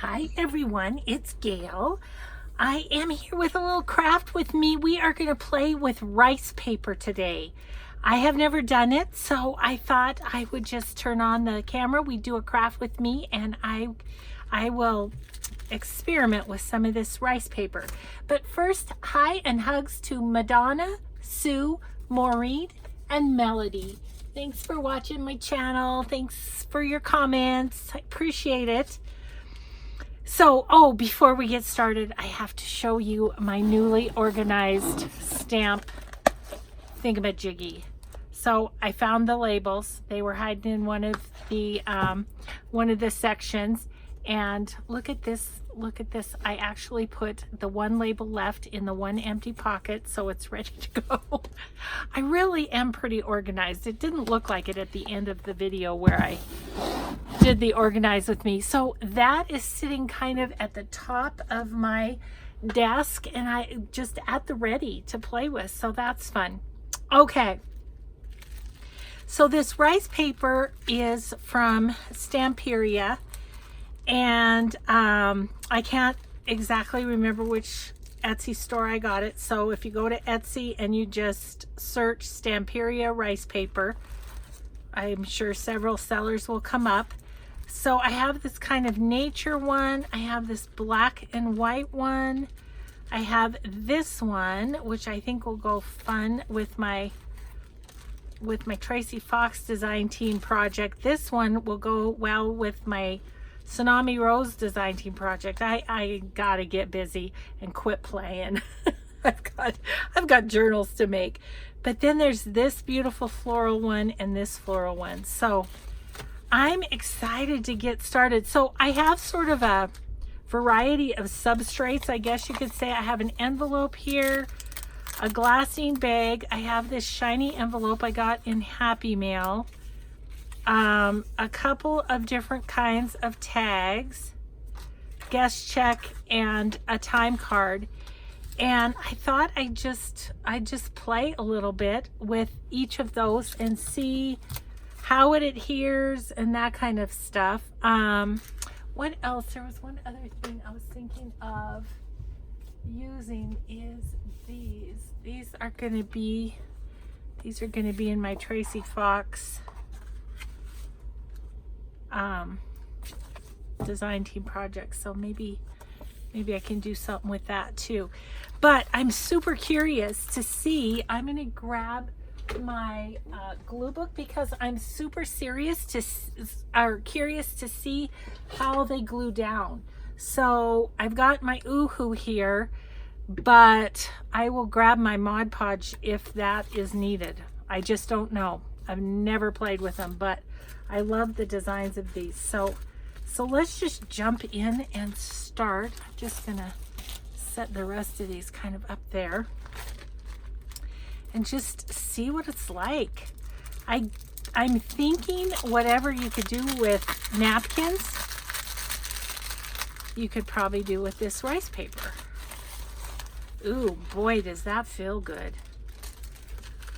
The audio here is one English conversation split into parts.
Hi everyone, it's Gail. I am here with a little craft with me. We are going to play with rice paper today. I have never done it, so I thought I would just turn on the camera. We do a craft with me and I will experiment with some of this rice paper. But first, hi and hugs to Madonna, Sue, Maureen, and Melody. Thanks for watching my channel. Thanks for your comments. I appreciate it. So, before we get started, I have to show you my newly organized stamp thingamajiggy. So I found the labels. They were hiding in one of the sections. And look at this. Look at this. I actually put the one label left in the one empty pocket, so it's ready to go. I really am pretty organized. It didn't look like it at the end of the video where I did the organize with me. So that is sitting kind of at the top of my desk and I just at the ready to play with. So that's fun. Okay. So this rice paper is from Stamperia, and I can't exactly remember which Etsy store I got it. So if you go to Etsy and you just search Stamperia rice paper, I'm sure several sellers will come up. So I have this kind of nature one. I have this black and white one. I have this one, which I think will go fun with my Tracy Fox design team project. This one will go well with my Tsunami Rose design team project. I gotta get busy and quit playing. I've got journals to make. But then there's this beautiful floral one and this floral one. So I'm excited to get started. So I have sort of a variety of substrates, I guess you could say. I have an envelope here, a glassine bag. I have this shiny envelope I got in Happy Mail. A couple of different kinds of tags, guest check, and a time card. And I thought I'd just play a little bit with each of those and see how it adheres and that kind of stuff. What else? There was one other thing I was thinking of using is these. These are going to be in my Tracy Fox design team project. So maybe I can do something with that too. But I'm super curious to see. I'm going to grab my glue book because I'm super curious to see how they glue down. So I've got my Oohoo here, but I will grab my Mod Podge if that is needed. I just don't know. I've never played with them, but I love the designs of these. So let's just jump in and start. I'm just gonna set the rest of these kind of up there and just see what it's like. I'm thinking whatever you could do with napkins, you could probably do with this rice paper. Ooh, boy, does that feel good.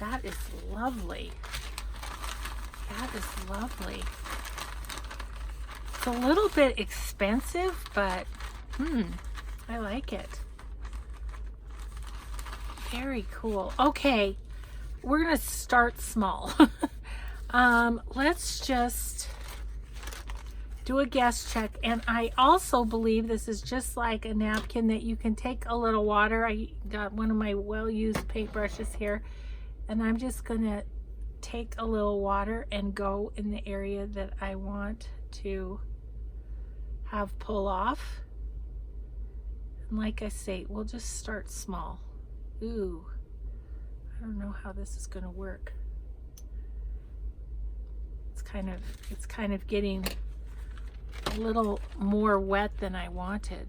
That is lovely. That is lovely. It's a little bit expensive, but I like it. Very cool. Okay, we're gonna start small. Let's just do a guest check. And I also believe this is just like a napkin that you can take a little water. I got one of my well-used paintbrushes here, and I'm just gonna take a little water and go in the area that I want to have pull off. And like I say, we'll just start small. Ooh, I don't know how this is going to work. It's kind of getting a little more wet than I wanted.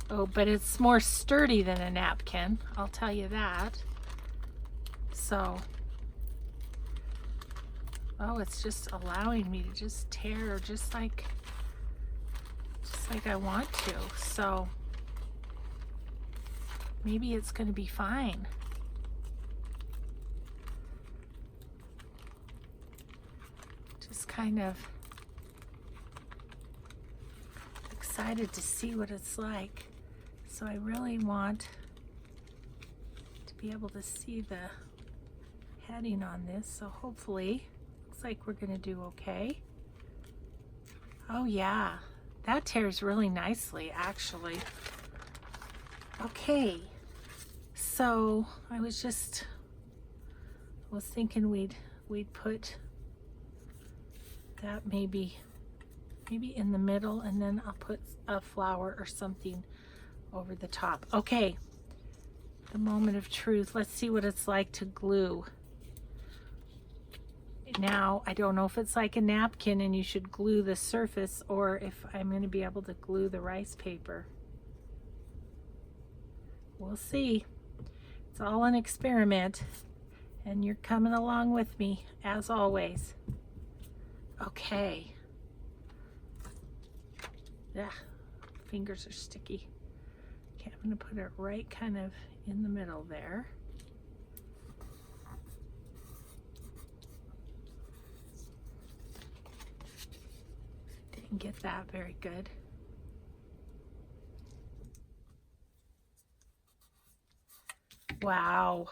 Oh, but it's more sturdy than a napkin, I'll tell you that. So, oh, it's just allowing me to just tear just like I want to. So maybe it's going to be fine. Just kind of excited to see what it's like. So I really want to be able to see the heading on this. So hopefully, looks like we're gonna do okay. Oh yeah, that tears really nicely actually. Okay, so I was thinking we'd put that maybe in the middle, and then I'll put a flower or something over the top. Okay, the moment of truth. Let's see what it's like to glue. Now, I don't know if it's like a napkin and you should glue the surface, or if I'm going to be able to glue the rice paper. We'll see. It's all an experiment, and you're coming along with me, as always. Okay. Yeah, fingers are sticky. Okay, I'm going to put it right kind of in the middle there. Didn't get that very good. Wow.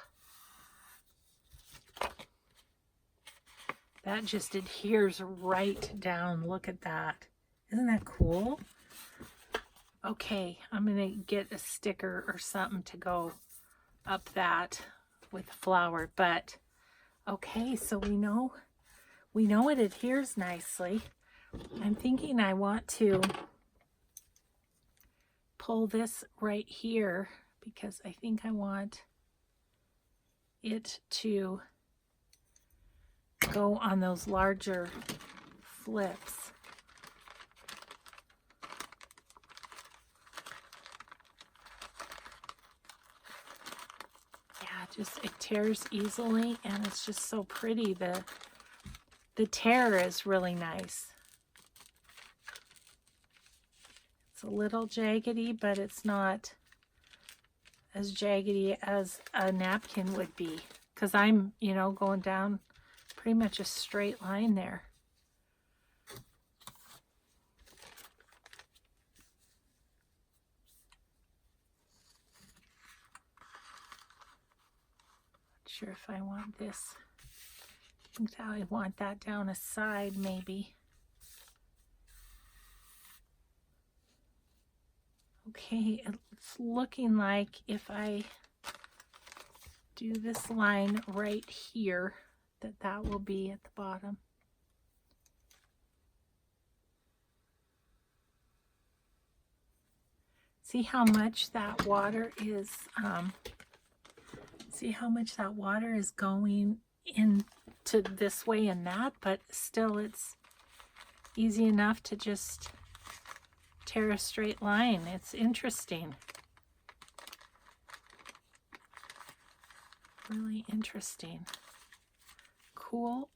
That just adheres right down. Look at that. Isn't that cool? Okay, I'm gonna get a sticker or something to go up that with flour, but okay, so we know it adheres nicely. I'm thinking I want to pull this right here because I think I want it to go on those larger flips. Yeah, it tears easily, and it's just so pretty. The tear is really nice. It's a little jaggedy, but it's not as jaggedy as a napkin would be, because I'm, going down pretty much a straight line there. Not sure if I want this. I think I want that down a side maybe. Okay, it's looking like if I do this line right here, that will be at the bottom. See how much that water is, going into this way and that, but still it's easy enough to just tear a straight line. It's interesting. Really interesting. Cool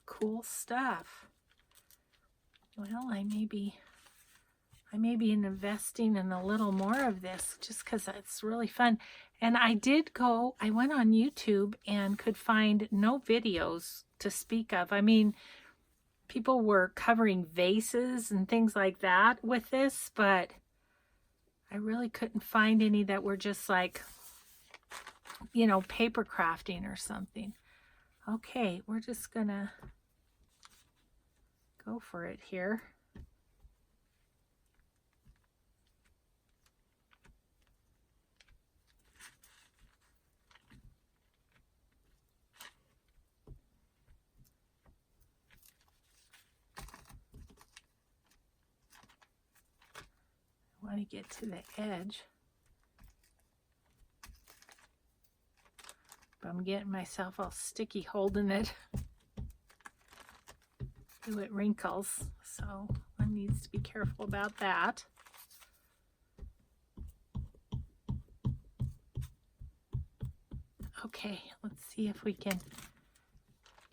stuff. Well, I may be investing in a little more of this just because it's really fun. And I went on YouTube and could find no videos to speak of. I mean, people were covering vases and things like that with this, but I really couldn't find any that were just like, paper crafting or something. Okay, we're just gonna go for it here. I want to get to the edge, but I'm getting myself all sticky holding it. Ooh, it wrinkles, so one needs to be careful about that. Okay, let's see if we can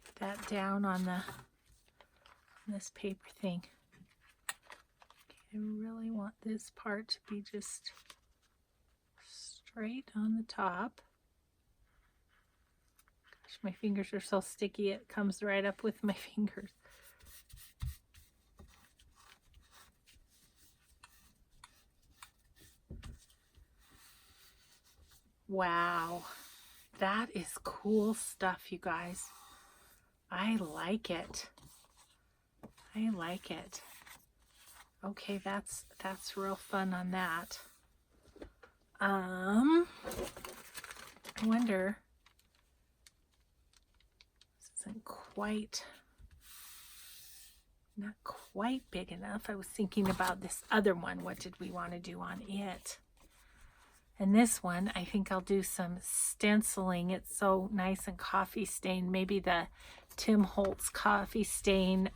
get that down on this paper thing. Okay, I really want this part to be just straight on the top. Gosh, my fingers are so sticky, it comes right up with my fingers. Wow, that is cool stuff, you guys. I like it. I like it. Okay, that's real fun on that. I wonder, this isn't not quite big enough. I was thinking about this other one. What did we want to do on it? And this one, I think I'll do some stenciling. It's so nice and coffee stained. Maybe the Tim Holtz coffee stain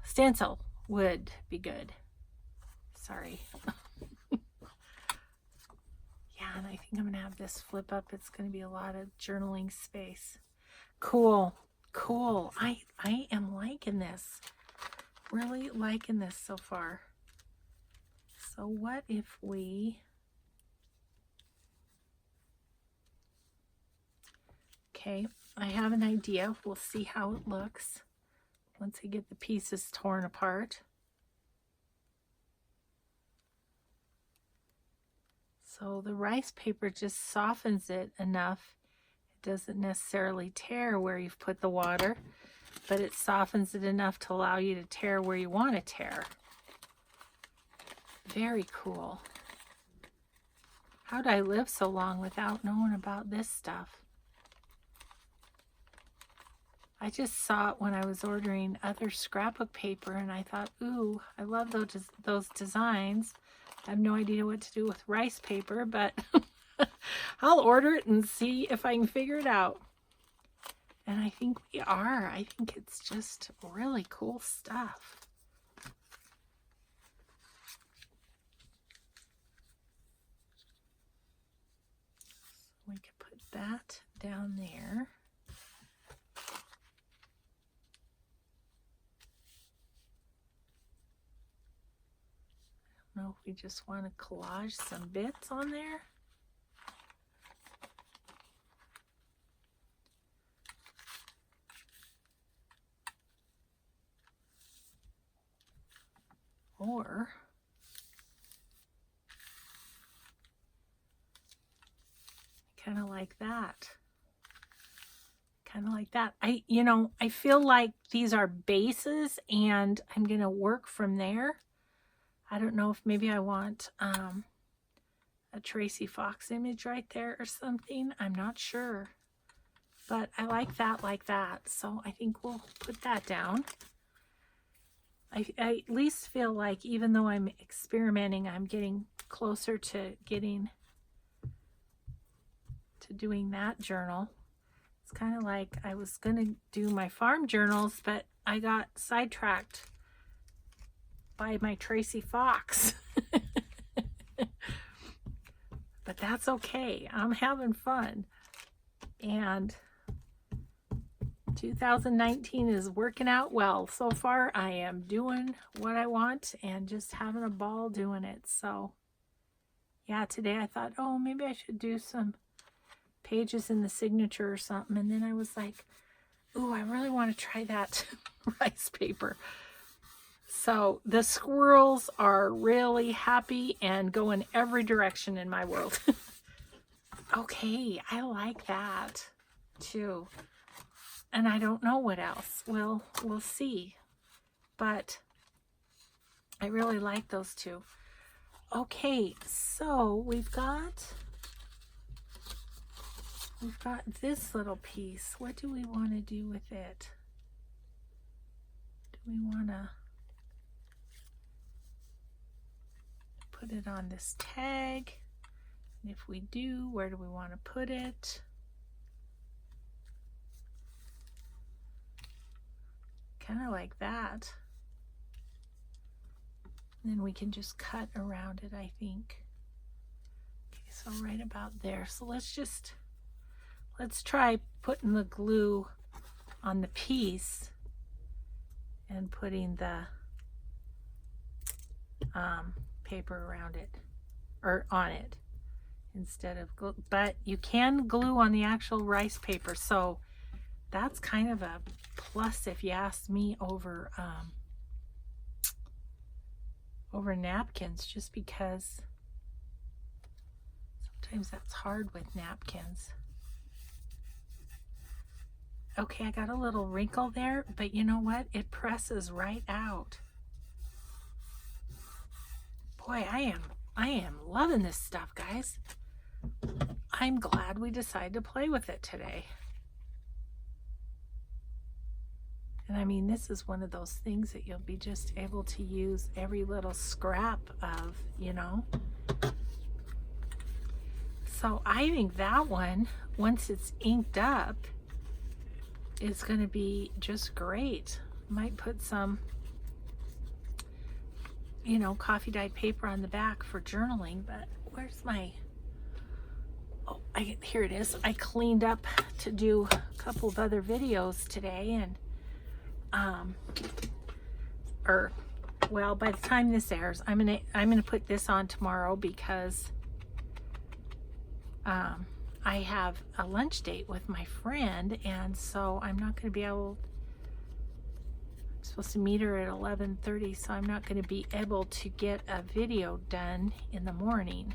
stencil would be good. Sorry. Yeah, and I think I'm gonna have this flip up. It's gonna be a lot of journaling space. Cool. I am liking this. Really liking this so far. So what if we... Okay, I have an idea. We'll see how it looks once I get the pieces torn apart. So the rice paper just softens it enough. It doesn't necessarily tear where you've put the water, but it softens it enough to allow you to tear where you want to tear. Very cool. How'd I live so long without knowing about this stuff? I just saw it when I was ordering other scrapbook paper, and I thought, ooh, I love those designs. I have no idea what to do with rice paper, but I'll order it and see if I can figure it out. And I think we are. I think it's just really cool stuff. We could put that down there. I don't know if we just want to collage some bits on there. Or kind of like that. Kind of like that. I feel like these are bases and I'm going to work from there. I don't know if maybe I want a Tracy Fox image right there or something. I'm not sure. But I like that. So I think we'll put that down. I at least feel like even though I'm experimenting, I'm getting closer to doing that journal. It's kind of like I was going to do my farm journals, but I got sidetracked by my Tracy Fox. But that's okay. I'm having fun. And 2019 is working out well. So far, I am doing what I want and just having a ball doing it. So, yeah, today I thought, oh, maybe I should do some pages in the signature or something. And then I was like, ooh, I really want to try that rice paper. So the squirrels are really happy and going every direction in my world. Okay, I like that too. And I don't know what else. We'll see. But I really like those two. Okay, so we've got this little piece. What do we want to do with it? Do we want to put it on this tag? And if we do, where do we want to put it? Kind of like that. And then we can just cut around it, I think. Okay, so right about there. So let's try putting the glue on the piece and putting the paper around it or on it instead of glue. But you can glue on the actual rice paper, so that's kind of a plus if you ask me over napkins, just because Sometimes that's hard with napkins. Okay, I got a little wrinkle there, but you know what? It presses right out. Boy, I am loving this stuff, guys. I'm glad we decided to play with it today. And I mean, this is one of those things that you'll be just able to use every little scrap of, you know. So I think that one, once it's inked up, is going to be just great. Might put some, you know, coffee dyed paper on the back for journaling, but where's my, oh, here it is. I cleaned up to do a couple of other videos today, and well, by the time this airs, I'm gonna put this on tomorrow because I have a lunch date with my friend, and so I'm not gonna be able. I'm supposed to meet her at 11:30, so I'm not gonna be able to get a video done in the morning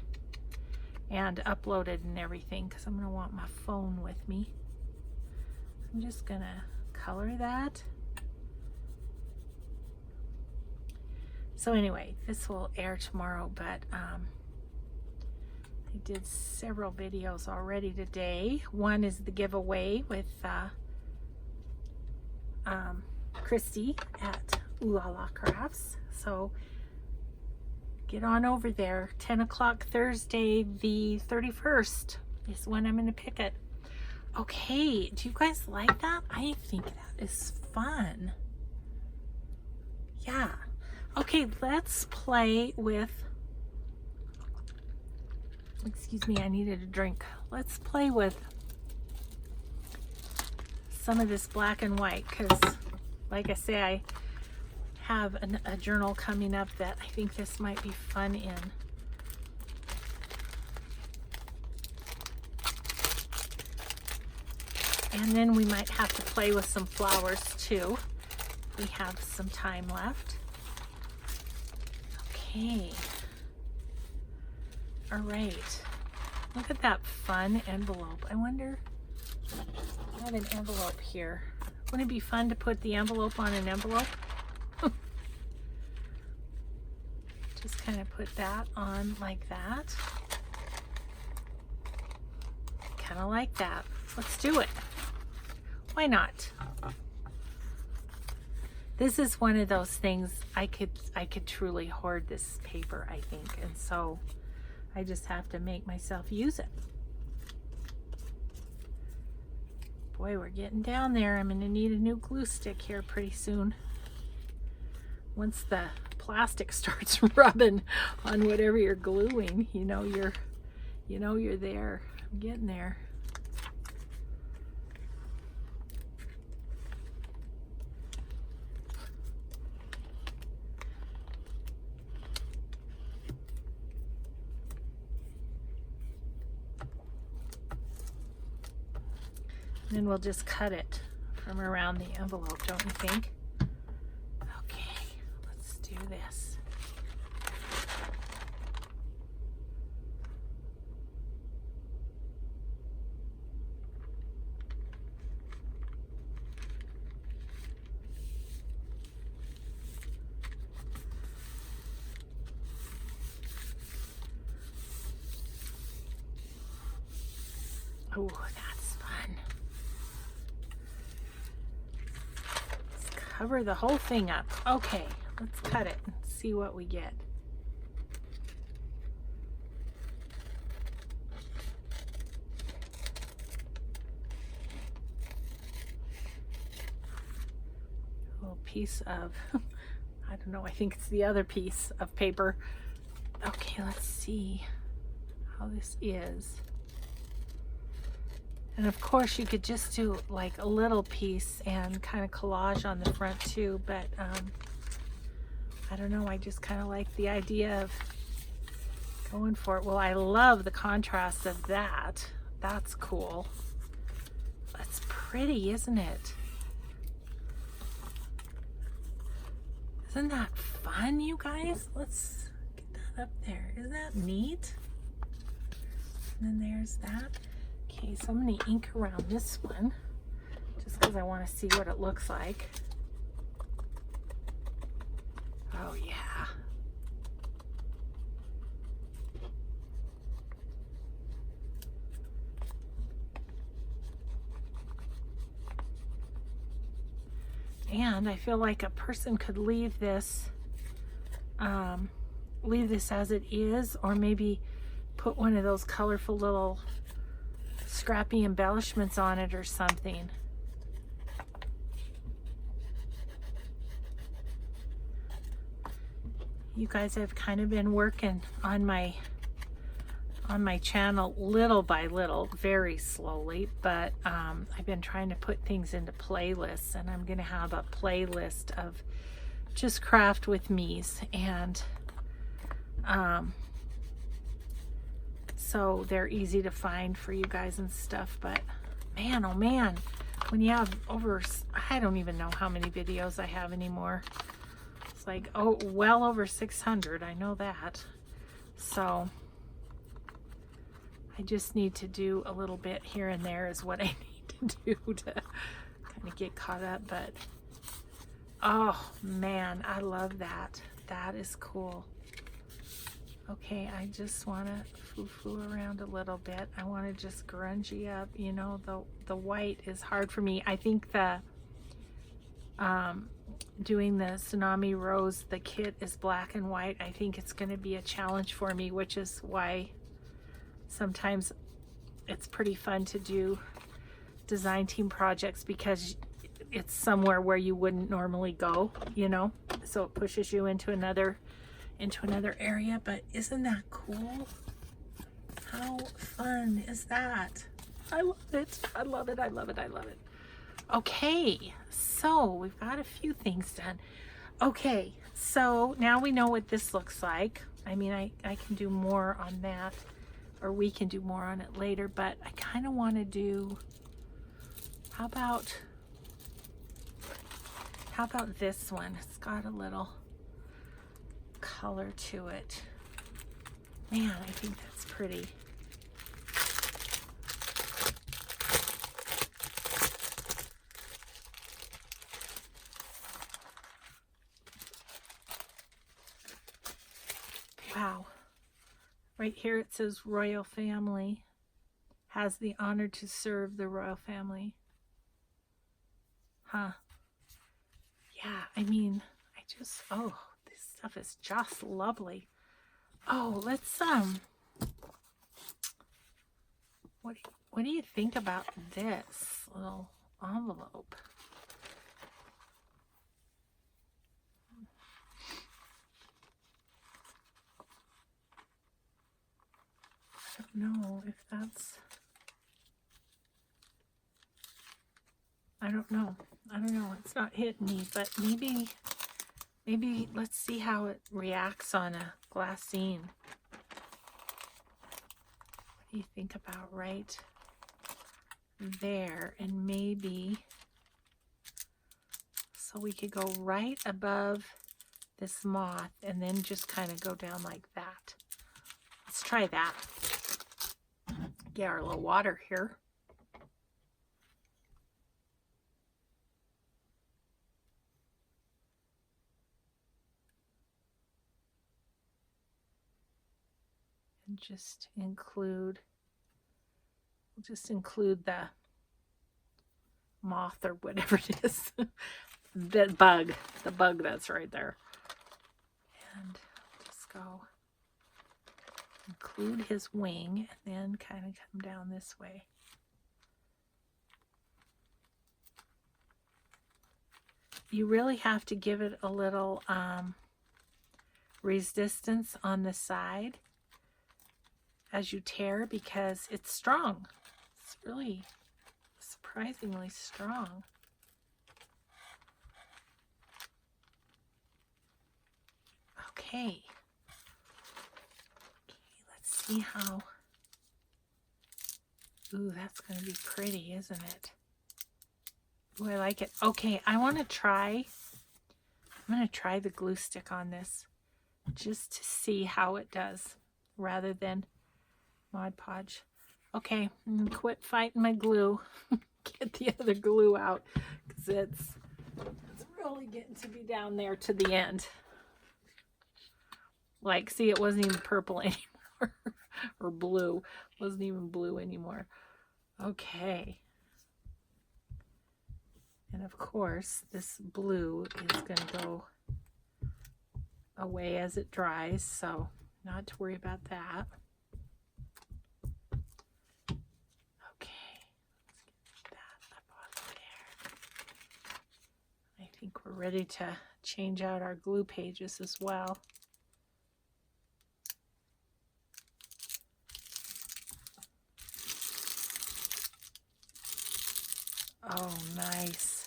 and uploaded and everything because I'm gonna want my phone with me. I'm just gonna color that. So anyway, this will air tomorrow, but I did several videos already today. One is the giveaway with Christy at Ooh La La Crafts. So get on over there. 10 o'clock Thursday, the 31st is when I'm going to pick it. Okay, do you guys like that? I think that is fun. Yeah. Okay, let's play with, excuse me, I needed a drink. Let's play with some of this black and white because, like I say, I have a journal coming up that I think this might be fun in. And then we might have to play with some flowers too. We have some time left. Okay. All right. Look at that fun envelope. I wonder, I have an envelope here. Wouldn't it be fun to put the envelope on an envelope? Just kind of put that on like that. Kind of like that. Let's do it. Why not? This is one of those things I could truly hoard this paper, I think, and so I just have to make myself use it. Boy, we're getting down there. I'm gonna need a new glue stick here pretty soon. Once the plastic starts rubbing on whatever you're gluing, you know you're there. I'm getting there. Then we'll just cut it from around the envelope, don't you think? Okay, let's do this. Oh, that's fun. Cover the whole thing up. Okay, let's cut it and see what we get. A little piece of, I don't know, I think it's the other piece of paper. Okay, let's see how this is. And of course you could just do like a little piece and kind of collage on the front too, but I don't know, I just kind of like the idea of going for it. Well, I love the contrast of that. That's cool. That's pretty, isn't it? Isn't that fun, you guys? Let's get that up there. Isn't that neat? And then there's that. Okay, so I'm going to ink around this one just because I want to see what it looks like. Oh yeah. And I feel like a person could leave this as it is, or maybe put one of those colorful little scrappy embellishments on it or something. You guys have kind of been working on my channel little by little, very slowly, but I've been trying to put things into playlists, and I'm gonna have a playlist of just craft with me's, and so they're easy to find for you guys and stuff. But man, oh man, when you have over, I don't even know how many videos I have anymore. It's like, oh, well over 600, I know that. So I just need to do a little bit here and there is what I need to do to kind of get caught up. But oh man, I love that. That is cool. Okay, I just want to foo-foo around a little bit. I want to just grungy up. You know, the white is hard for me. I think the doing the Tsunami Rose, the kit is black and white. I think it's going to be a challenge for me, which is why sometimes it's pretty fun to do design team projects, because it's somewhere where you wouldn't normally go, you know, so it pushes you into another area. But isn't that cool? How fun is that? I love it. I love it. I love it. I love it. Okay, so we've got a few things done. Okay, so now we know what this looks like. I mean, I can do more on that, or we can do more on it later, but I kind of want to do, how about this one? It's got a little color to it. Man, I think that's pretty. Wow. Right here it says Royal Family. Has the honor to serve the royal family. Huh. Yeah, I mean, oh, this stuff is just lovely. Oh, let's, what do you think about this little envelope? I don't know if that's, I don't know. It's not hitting me, but maybe let's see how it reacts on a glassine. What do you think about right there? And maybe, so we could go right above this moth and then just kind of go down like that. Let's try that. Get our little water here. And just include, we'll just include the moth or whatever it is. the bug that's right there. And just go include his wing and then kind of come down this way. You really have to give it a little resistance on the side as you tear, because it's strong. It's really surprisingly strong. Okay. Let's see how. Ooh, that's going to be pretty, isn't it? Ooh, I like it. Okay, I want to try. I'm going to try the glue stick on this just to see how it does, rather than Mod Podge. Okay, I'm gonna quit fighting my glue. Get the other glue out because it's really getting to be down there to the end. Like, see, it wasn't even purple anymore. Or blue. It wasn't even blue anymore. Okay. And of course, this blue is going to go away as it dries, so not to worry about that. Okay, let's get that up off there. I think we're ready to change out our glue pages as well. Oh, nice.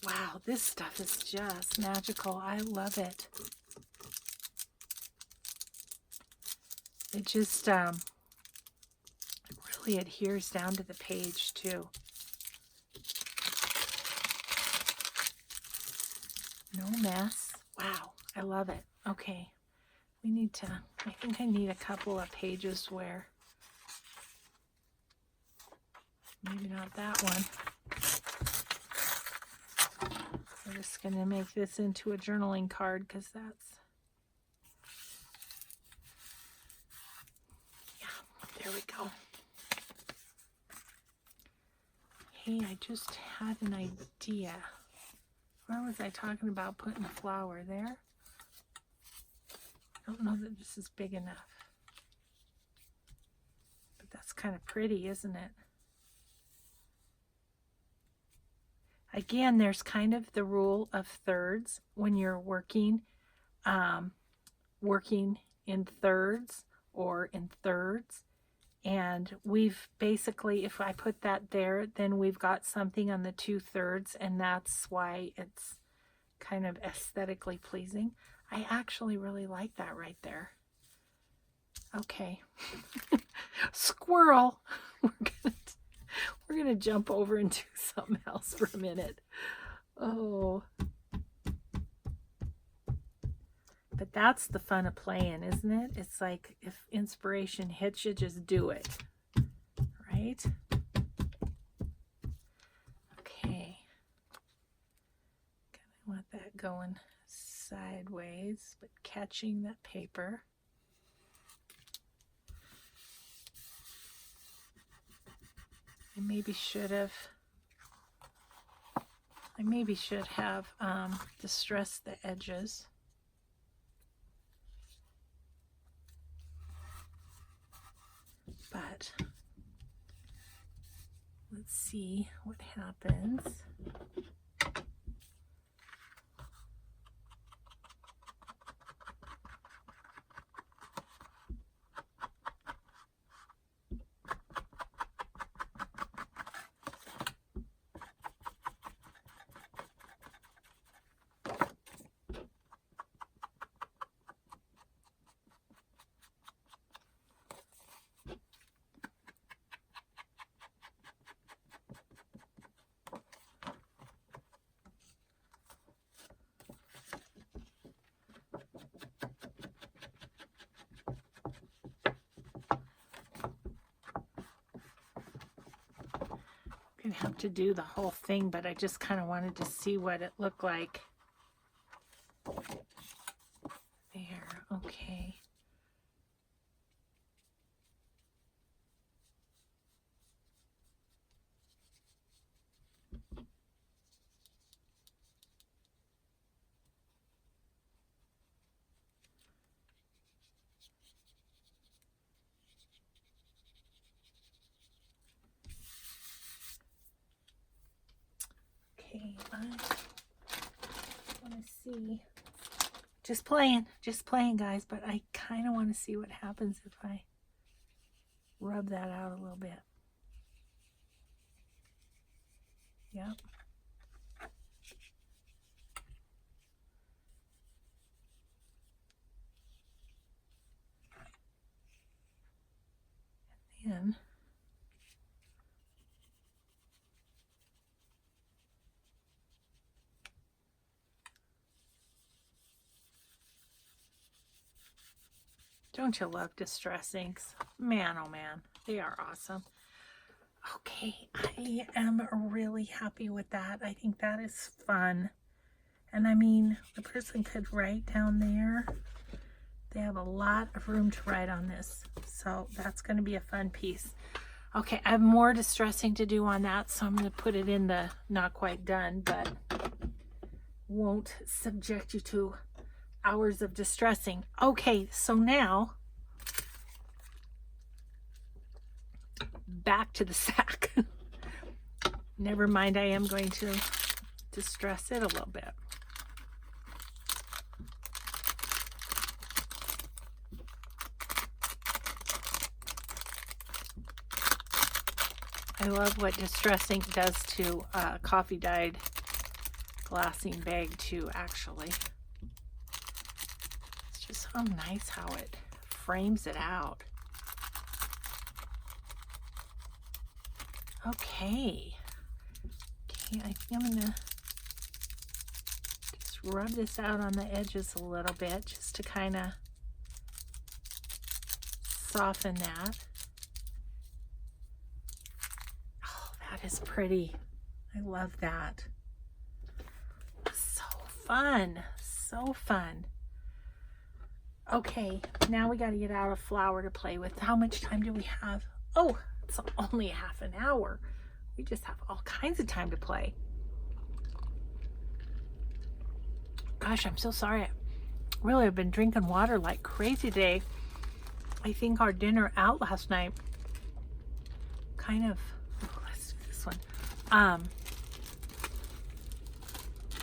Wow, this stuff is just magical. I love it. It just really adheres down to the page too. No mess. Wow, I love it. Okay, we need to, I think I need a couple of pages where, maybe not that one. We're just going to make this into a journaling card because that's, yeah, there we go. Hey, I just had an idea. Where was I talking about putting a flower there? I don't know that this is big enough. But that's kind of pretty, isn't it? Again, there's kind of the rule of thirds when you're working in thirds or in thirds. And we've basically, if I put that there, then we've got something on the 2/3, and that's why it's kind of aesthetically pleasing. I actually really like that right there. Okay. Squirrel. We're gonna jump over and do something else for a minute. Oh. But that's the fun of playing, isn't it? It's like if inspiration hits you, just do it. Right? Okay. Kind of want that going sideways, but catching that paper. I maybe should have distressed the edges. But let's see what happens. Have to do the whole thing, but I just kind of wanted to see what it looked like. There, okay. Okay, I want to see. Just playing, guys, but I kind of want to see what happens if I rub that out a little bit. Yep. And then Don't you love distress inks? Man, oh man, they are awesome. Okay, I am really happy with that. I think that is fun. And I mean, the person could write down there. They have a lot of room to write on this. So that's going to be a fun piece. Okay, I have more distressing to do on that, so I'm going to put it in the not quite done, but won't subject you to hours of distressing. Okay, so now back to the sack. Never mind, I am going to distress it a little bit. I love what distress ink does to coffee dyed glassine bag too, actually. It's just so nice how it frames it out. Okay, I think I'm gonna just rub this out on the edges a little bit just to kind of soften that. Oh, that is pretty. I love that. So fun, so fun. Okay, now we got to get out a flower to play with. How much time do we have? Oh, it's only half an hour. We just have all kinds of time to play. Gosh, I'm so sorry. I really have been drinking water like crazy today. I think our dinner out last night kind of, let's do this one.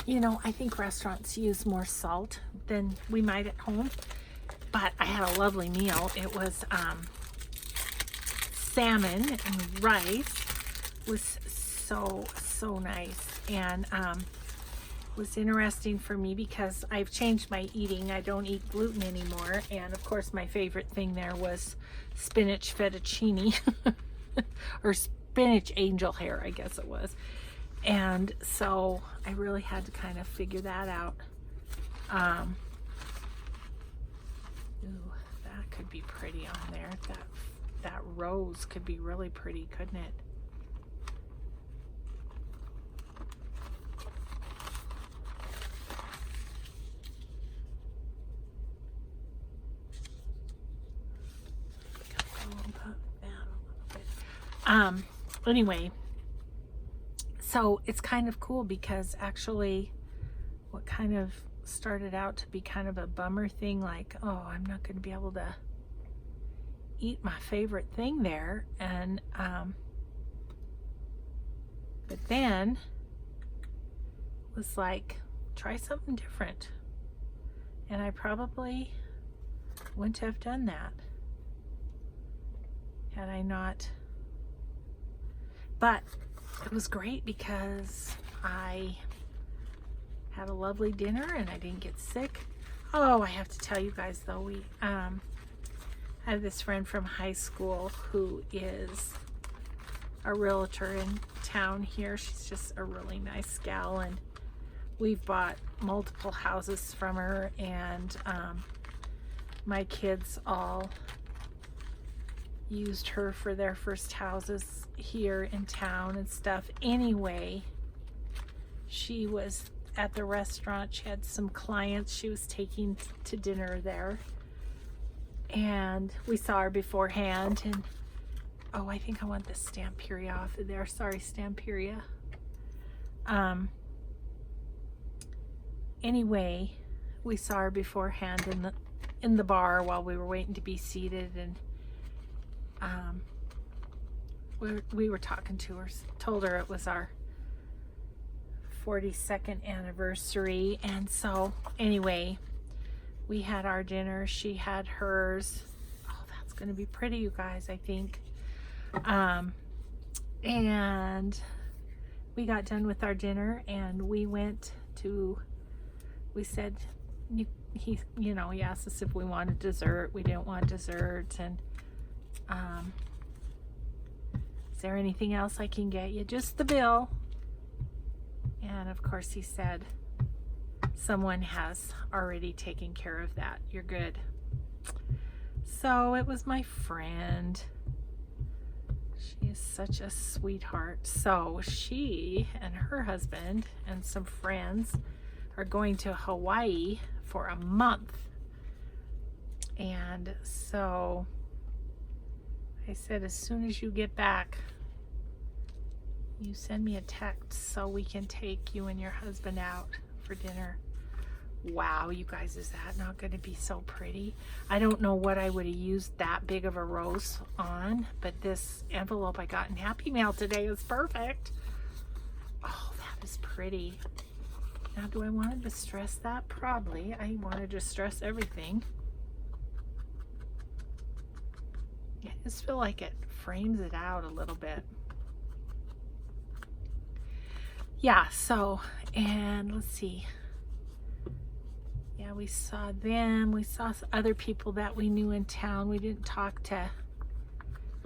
You know, I think restaurants use more salt than we might at home, but I had a lovely meal. It was salmon and rice. It was so nice, and it was interesting for me because I've changed my eating. I don't eat gluten anymore, and of course my favorite thing there was spinach fettuccine or spinach angel hair, I guess it was. And so I really had to kind of figure that out. Ooh, that could be pretty on there. That rose could be really pretty, couldn't it? Anyway, so it's kind of cool because actually what kind of started out to be kind of a bummer thing, like, oh, I'm not going to be able to eat my favorite thing there, and but then was like, try something different, and I probably wouldn't have done that had I not. But it was great because I had a lovely dinner and I didn't get sick. Oh, I have to tell you guys though, we I have this friend from high school who is a realtor in town here. She's just a really nice gal, and we've bought multiple houses from her, and my kids all used her for their first houses here in town and stuff. Anyway, she was at the restaurant. She had some clients she was taking to dinner there, and we saw her beforehand, and oh, I think I want the Stamperia off of there. Sorry, Stamperia. Anyway, we saw her beforehand in the bar while we were waiting to be seated, and we were talking to her, told her it was our 42nd anniversary, and so anyway, we had our dinner, she had hers. Oh, that's gonna be pretty, you guys, I think. And we got done with our dinner, and we said, he asked us if we wanted dessert. We didn't want dessert, and is there anything else I can get you? Just the bill. And of course he said, someone has already taken care of that. You're good. So it was my friend. She is such a sweetheart. So she and her husband and some friends are going to Hawaii for a month. And so I said, as soon as you get back, you send me a text so we can take you and your husband out for dinner. Wow, you guys, is that not going to be so pretty? I don't know what I would have used that big of a rose on, but this envelope I got in Happy Mail today is perfect. Oh, that is pretty. Now, do I want to distress that? Probably. I want to distress everything. I just feel like it frames it out a little bit. Yeah, so, and let's see. Yeah, we saw them. We saw other people that we knew in town. We didn't talk to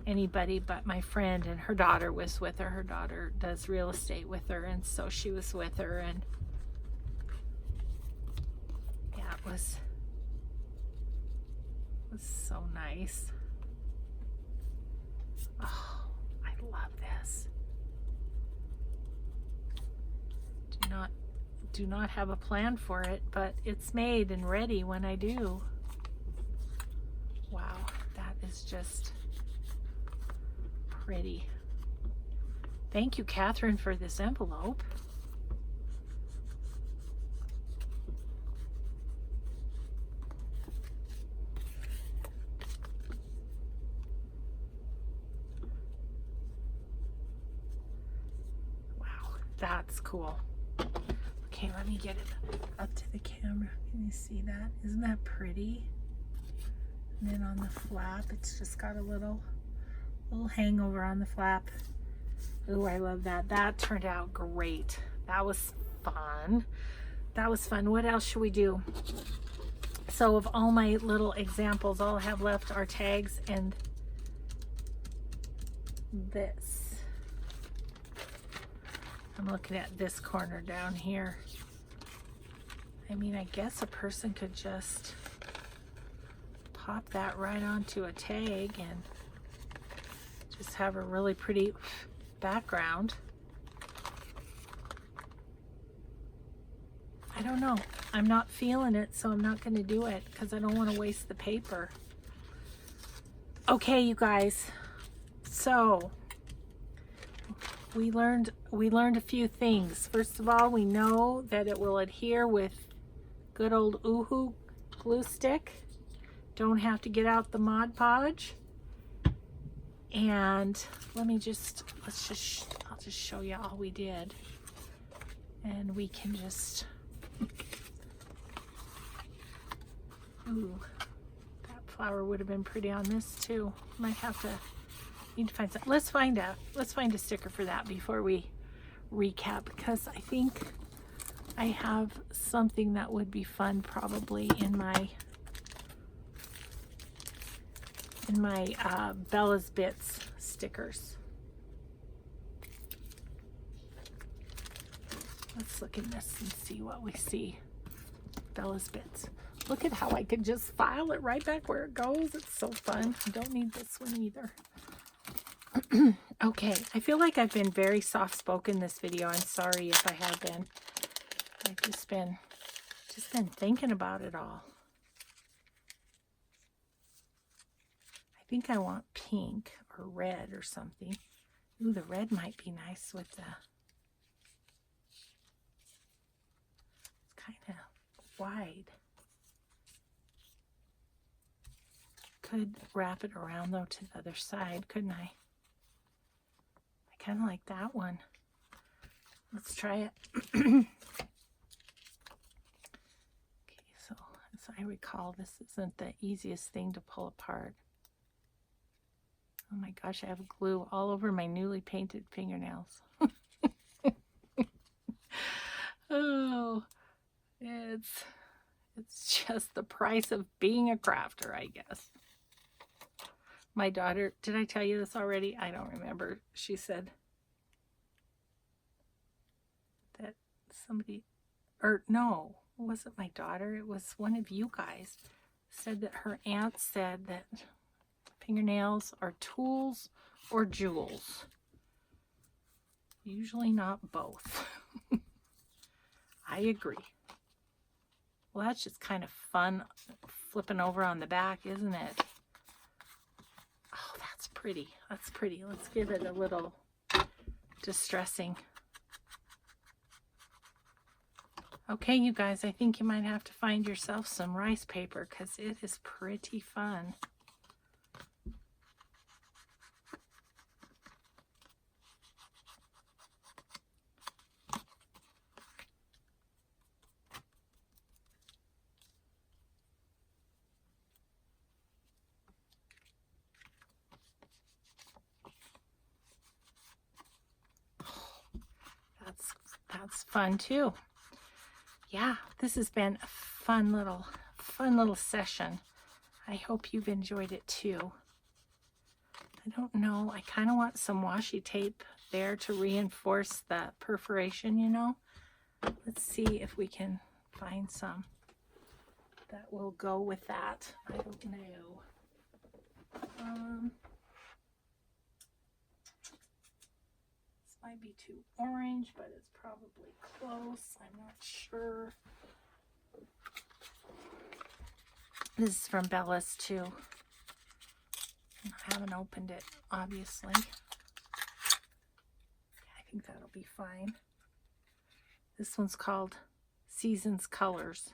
anybody but my friend, and her daughter was with her. Her daughter does real estate with her, and so she was with her, and yeah, it was so nice. Oh, I love this. Do not have a plan for it, but it's made and ready when I do. Wow, that is just pretty. Thank you, Catherine, for this envelope. Wow, that's cool. Okay, let me get it up to the camera. Can you see that? Isn't that pretty? And then on the flap, it's just got a little hangover on the flap. Ooh, I love that. That turned out great. That was fun. That was fun. What else should we do? So of all my little examples, all I have left are tags and this. I'm looking at this corner down here. I mean, I guess a person could just pop that right onto a tag and just have a really pretty background. I don't know. I'm not feeling it, so I'm not going to do it because I don't want to waste the paper. Okay, you guys. So we learned a few things. First of all, we know that it will adhere with good old Oohoo glue stick. Don't have to get out the Mod Podge. And I'll just show you all we did. And we can just, ooh, that flower would have been pretty on this too. Might have to, need to find some. Let's find a sticker for that before we recap, because I think I have something that would be fun probably in my Bella's Bits stickers. Let's look in this and see what we see. Bella's Bits. Look at how I could just file it right back where it goes. It's so fun. I don't need this one either. Okay, I feel like I've been very soft-spoken this video. I'm sorry if I have been. I've just been thinking about it all. I think I want pink or red or something. Ooh, the red might be nice with the, it's kind of wide. Could wrap it around though to the other side, couldn't I? I kind of like that one. Let's try it. Okay, so as I recall, this isn't the easiest thing to pull apart. Oh my gosh, I have glue all over my newly painted fingernails. Oh, it's just the price of being a crafter, I guess. My daughter, did I tell you this already? I don't remember. She said that somebody, or no, it wasn't my daughter. It was one of you guys. said that her aunt said that fingernails are tools or jewels. Usually not both. I agree. Well, that's just kind of fun flipping over on the back, isn't it? Oh, that's pretty. That's pretty. Let's give it a little distressing. Okay, you guys, I think you might have to find yourself some rice paper because it is pretty fun. That's fun too. Yeah, this has been a fun little session. I hope you've enjoyed it too. I don't know, I kind of want some washi tape there to reinforce the perforation, you know. Let's see if we can find some that will go with that. I don't know. This might be too orange, but it's probably close. I'm not sure. This is from Bella's too. I haven't opened it, obviously. I think that'll be fine. This one's called Seasons Colors.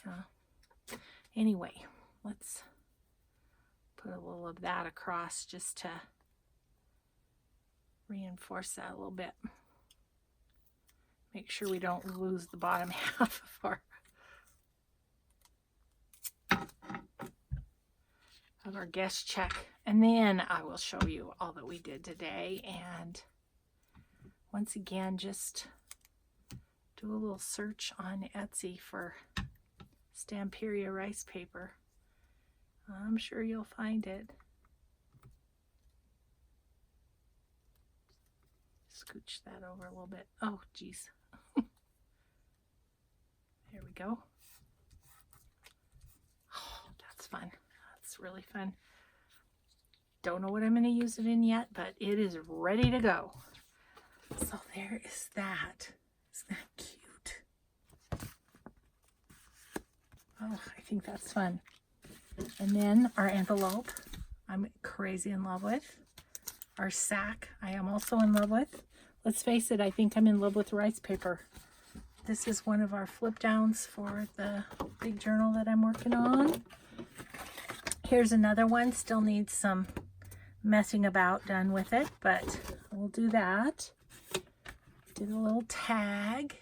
Yeah. Anyway, let's put a little of that across just to reinforce that a little bit. Make sure we don't lose the bottom half of our guest check. And then I will show you all that we did today. And once again, just do a little search on Etsy for Stamperia rice paper. I'm sure you'll find it. Scooch that over a little bit. Oh, geez. There we go. Oh, that's fun. That's really fun. Don't know what I'm going to use it in yet, but it is ready to go. So there is that. Isn't that cute? Oh, I think that's fun. And then our envelope, I'm crazy in love with. Our sack, I am also in love with. Let's face it, I think I'm in love with rice paper. This is one of our flip downs for the big journal that I'm working on. Here's another one, still needs some messing about done with it, but we'll do that. Did a little tag.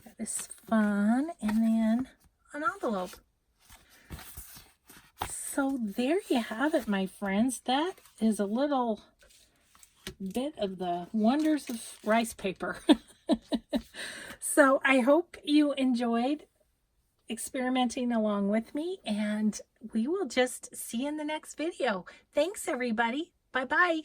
That is fun. And then an envelope. So there you have it, my friends. That is a little bit of the wonders of rice paper. So I hope you enjoyed experimenting along with me, and we will just see you in the next video. Thanks, everybody. Bye-bye.